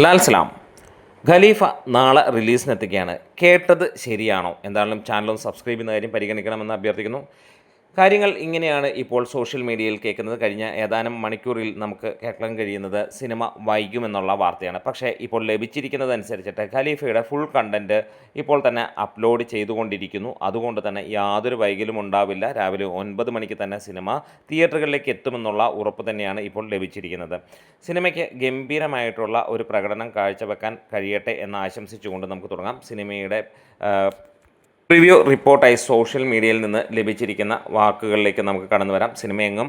ലാൽ സലാം. ഖലീഫ നാളെ റിലീസിനെത്തുകയാണ്. കേട്ടത് ശരിയാണോ? എന്തായാലും ചാനലും സബ്സ്ക്രൈബ് ചെയ്യുന്ന കാര്യം പരിഗണിക്കണമെന്ന് അഭ്യർത്ഥിക്കുന്നു. കാര്യങ്ങൾ ഇങ്ങനെയാണ് ഇപ്പോൾ സോഷ്യൽ മീഡിയയിൽ കേൾക്കുന്നത്. കഴിഞ്ഞ ഏതാനും മണിക്കൂറിൽ നമുക്ക് കേൾക്കാൻ കഴിയുന്നത് സിനിമ വൈകുമെന്നുള്ള വാർത്തയാണ്. പക്ഷേ ഇപ്പോൾ ലഭിച്ചിരിക്കുന്നതനുസരിച്ചിട്ട് ഖലീഫയുടെ ഫുൾ കണ്ടൻറ്റ് ഇപ്പോൾ തന്നെ അപ്ലോഡ് ചെയ്തുകൊണ്ടിരിക്കുന്നു. അതുകൊണ്ട് തന്നെ യാതൊരു വൈകലും ഉണ്ടാവില്ല. രാവിലെ 9 മണിക്ക് തന്നെ സിനിമ തിയേറ്ററുകളിലേക്ക് എത്തുമെന്നുള്ള ഉറപ്പ് തന്നെയാണ് ഇപ്പോൾ ലഭിച്ചിരിക്കുന്നത്. സിനിമയ്ക്ക് ഗംഭീരമായിട്ടുള്ള ഒരു പ്രകടനം കാഴ്ചവെക്കാൻ കഴിയട്ടെ എന്ന് ആശംസിച്ചുകൊണ്ട് നമുക്ക് തുടങ്ങാം. സിനിമയുടെ പ്രിവ്യൂ റിപ്പോർട്ടായി സോഷ്യൽ മീഡിയയിൽ നിന്ന് ലഭിച്ചിരിക്കുന്ന വാക്കുകളിലേക്ക് നമുക്ക് കടന്നു വരാം. സിനിമയെങ്ങും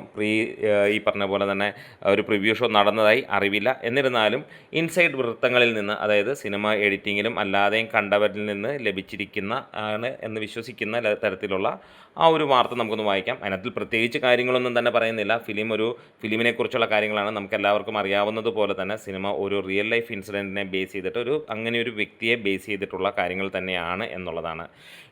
ഈ പറഞ്ഞ പോലെ തന്നെ ഒരു പ്രിവ്യൂ ഷോ നടന്നതായി അറിവില്ല. എന്നിരുന്നാലും ഇൻസൈഡ് വൃത്തങ്ങളിൽ നിന്ന്, അതായത് സിനിമ എഡിറ്റിങ്ങിലും അല്ലാതെയും കണ്ടവരിൽ നിന്ന് ലഭിച്ചിരിക്കുന്ന ആണ് എന്ന് വിശ്വസിക്കുന്ന തരത്തിലുള്ള ആ ഒരു വാർത്ത നമുക്കൊന്ന് വായിക്കാം. അതിനകത്ത് പ്രത്യേകിച്ച് കാര്യങ്ങളൊന്നും തന്നെ പറയുന്നില്ല. ഫിലിമിനെക്കുറിച്ചുള്ള കാര്യങ്ങളാണ്. നമുക്ക് എല്ലാവർക്കും അറിയാവുന്നത് പോലെ തന്നെ സിനിമ ഒരു റിയൽ ലൈഫ് ഇൻസിഡൻറ്റിനെ ബേസ് ചെയ്തിട്ട് അങ്ങനെ ഒരു വ്യക്തിയെ ബേസ് ചെയ്തിട്ടുള്ള കാര്യങ്ങൾ തന്നെയാണ് എന്നുള്ളതാണ്.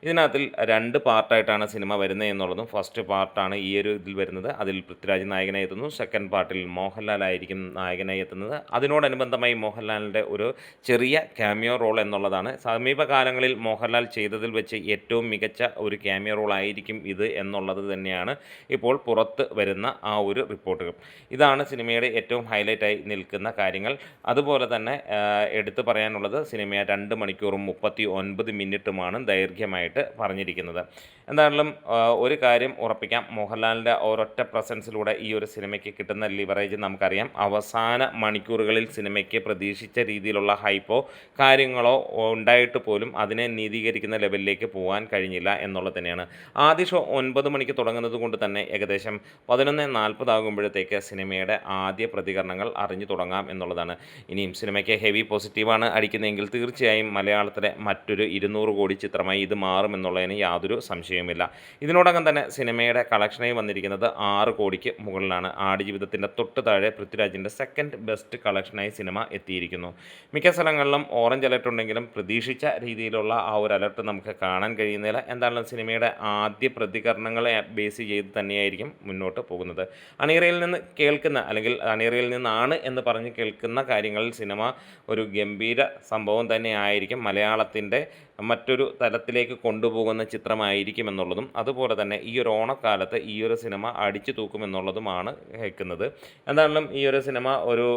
ഇതിനകത്തിൽ 2 പാർട്ടായിട്ടാണ് സിനിമ വരുന്നത് എന്നുള്ളതും. ഫസ്റ്റ് പാർട്ടാണ് ഈ ഒരു ഇതിൽ വരുന്നത്. അതിൽ പൃഥ്വിരാജ് നായകനായി എത്തുന്നു. സെക്കൻഡ് പാർട്ടിൽ മോഹൻലാൽ ആയിരിക്കും നായകനായി എത്തുന്നത്. അതിനോടനുബന്ധമായി മോഹൻലാലിൻ്റെ ഒരു ചെറിയ ക്യാമിയോ റോൾ എന്നുള്ളതാണ്. സമീപകാലങ്ങളിൽ മോഹൻലാൽ ചെയ്തതിൽ വെച്ച് ഏറ്റവും മികച്ച ഒരു ക്യാമിയോ റോൾ ആയിരിക്കും ഇത് എന്നുള്ളത് തന്നെയാണ് ഇപ്പോൾ പുറത്ത് വരുന്ന ആ ഒരു റിപ്പോർട്ടുകൾ. ഇതാണ് സിനിമയുടെ ഏറ്റവും ഹൈലൈറ്റായി നിൽക്കുന്ന കാര്യങ്ങൾ. അതുപോലെ തന്നെ എടുത്തു പറയാനുള്ളത്, സിനിമ 2 മണിക്കൂറും 39 മിനിറ്റുമാണ് ദൈർഘ്യമായിട്ട് പറഞ്ഞിരിക്കുന്നത്. എന്തായാലും ഒരു കാര്യം ഉറപ്പിക്കാം, മോഹൻലാലിൻ്റെ ഒരൊറ്റ പ്രസൻസിലൂടെ ഈ ഒരു സിനിമയ്ക്ക് കിട്ടുന്ന ലിവറേജ് നമുക്കറിയാം. അവസാന മണിക്കൂറുകളിൽ സിനിമയ്ക്ക് പ്രതീക്ഷിച്ച രീതിയിലുള്ള ഹൈപ്പോ കാര്യങ്ങളോ ഉണ്ടായിട്ട് പോലും അതിനെ നീതീകരിക്കുന്ന ലെവലിലേക്ക് പോകാൻ കഴിഞ്ഞില്ല എന്നുള്ളത് തന്നെയാണ്. ആദ്യ ഷോ 9 മണിക്ക് തുടങ്ങുന്നത് കൊണ്ട് തന്നെ ഏകദേശം 11:40 ആകുമ്പോഴത്തേക്ക് സിനിമയുടെ ആദ്യ പ്രതികരണങ്ങൾ അറിഞ്ഞു തുടങ്ങാം എന്നുള്ളതാണ്. ഇനിയും സിനിമയ്ക്ക് ഹെവി പോസിറ്റീവാണ് അടിക്കുന്നതെങ്കിൽ തീർച്ചയായും മലയാളത്തിലെ മറ്റൊരു 200 കോടി ചിത്രമായി ഇത് മാറുമെന്നുള്ളതിന് യാതൊരു സംശയവുമില്ല. ഇതിനോടകം തന്നെ സിനിമയുടെ കളക്ഷനായി വന്നിരിക്കുന്നത് 6 കോടിക്ക് മുകളിലാണ്. ആടുജീവിതത്തിൻ്റെ തൊട്ട് താഴെ പൃഥ്വിരാജിൻ്റെ സെക്കൻഡ് ബെസ്റ്റ് കളക്ഷനായി സിനിമ എത്തിയിരിക്കുന്നു. മിക്ക സ്ഥലങ്ങളിലും ഓറഞ്ച് അലർട്ട് ഉണ്ടെങ്കിലും പ്രതീക്ഷിച്ച രീതിയിലുള്ള ആ ഒരു അലർട്ട് നമുക്ക് കാണാൻ കഴിയുന്നില്ല. എന്തായാലും സിനിമയുടെ ആദ്യ പ്രതികരണങ്ങളെ ബേസ് ചെയ്ത് തന്നെയായിരിക്കും മുന്നോട്ട് പോകുന്നത്. അണിയറയിൽ നിന്ന് കേൾക്കുന്ന, അല്ലെങ്കിൽ അണിയറയിൽ നിന്നാണ് എന്ന് പറഞ്ഞ് കേൾക്കുന്ന കാര്യങ്ങളിൽ സിനിമ ഒരു ഗംഭീര സംഭവം തന്നെയായിരിക്കും. മലയാളത്തിൻ്റെ മറ്റൊരു തലത്തിലേക്ക് കൊണ്ടുപോകുന്ന ചിത്രമായിരിക്കും എന്നുള്ളതും, അതുപോലെ തന്നെ ഈ ഒരു ഓണക്കാലത്ത് ഈ ഒരു സിനിമ അടിച്ചു തൂക്കുമെന്നുള്ളതുമാണ് കേൾക്കുന്നത്. എന്തായാലും ഈ ഒരു സിനിമ ഒരു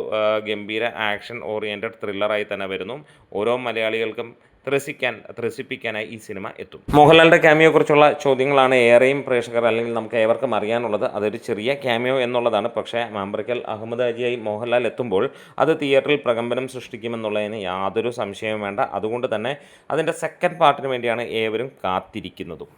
ഗംഭീര ആക്ഷൻ ഓറിയൻറ്റഡ് ത്രില്ലറായി തന്നെ വരുന്നു. ഓരോ മലയാളികൾക്കും ത്രസിപ്പിക്കാനായി ഈ സിനിമ എത്തും. മോഹൻലാലിൻ്റെ ക്യാമിയോയെക്കുറിച്ചുള്ള ചോദ്യങ്ങളാണ് ഏറെയും പ്രേക്ഷകർ, അല്ലെങ്കിൽ നമുക്ക് ഏവർക്കും അറിയാനുള്ളത്. അതൊരു ചെറിയ ക്യാമിയോ എന്നുള്ളതാണ്. പക്ഷേ മാമ്പറക്കൽ അഹമ്മദ് ഹാജിയായി മോഹൻലാൽ എത്തുമ്പോൾ അത് തിയേറ്ററിൽ പ്രകമ്പനം സൃഷ്ടിക്കുമെന്നുള്ളതിന് യാതൊരു സംശയവും വേണ്ട. അതുകൊണ്ട് തന്നെ അതിൻ്റെ സെക്കൻഡ് പാർട്ടിന് വേണ്ടിയാണ് ഏവരും കാത്തിരിക്കുന്നതും.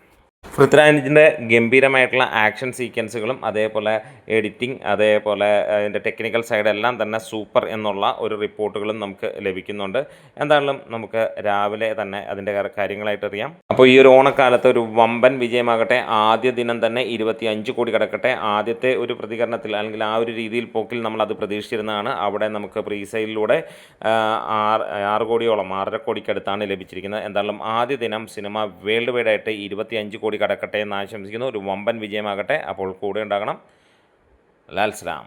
പൃഥ്വിരാജിൻ്റെ ഗംഭീരമായിട്ടുള്ള ആക്ഷൻ സീക്വൻസുകളും അതേപോലെ എഡിറ്റിംഗ്, അതേപോലെ അതിൻ്റെ ടെക്നിക്കൽ സൈഡെല്ലാം തന്നെ സൂപ്പർ എന്നുള്ള ഒരു റിപ്പോർട്ടുകളും നമുക്ക് ലഭിക്കുന്നുണ്ട്. എന്തായാലും നമുക്ക് രാവിലെ തന്നെ അതിൻ്റെ കാര്യങ്ങളായിട്ട് അറിയാം. അപ്പോൾ ഈ ഒരു ഓണക്കാലത്ത് ഒരു വമ്പൻ വിജയമാകട്ടെ. ആദ്യ ദിനം തന്നെ 25 കോടി കടക്കട്ടെ. ആദ്യത്തെ ഒരു പ്രതികരണത്തിൽ, അല്ലെങ്കിൽ ആ ഒരു രീതിയിൽ പോക്കിൽ നമ്മളത് പ്രതീക്ഷിച്ചിരുന്നതാണ്. അവിടെ നമുക്ക് പ്രീസെയിലൂടെ 6 കോടിയോളം, 6.5 കോടിക്കടുത്താണ് ലഭിച്ചിരിക്കുന്നത്. എന്തായാലും ആദ്യ ദിനം സിനിമ വേൾഡ് വൈഡായിട്ട് 25 കോടി കടക്കട്ടെ എന്ന് ആശംസിക്കുന്നു. ഒരു വമ്പൻ വിജയമാകട്ടെ. അപ്പോൾ കൂടെ ഉണ്ടാകണം. ലാൽ സലാം.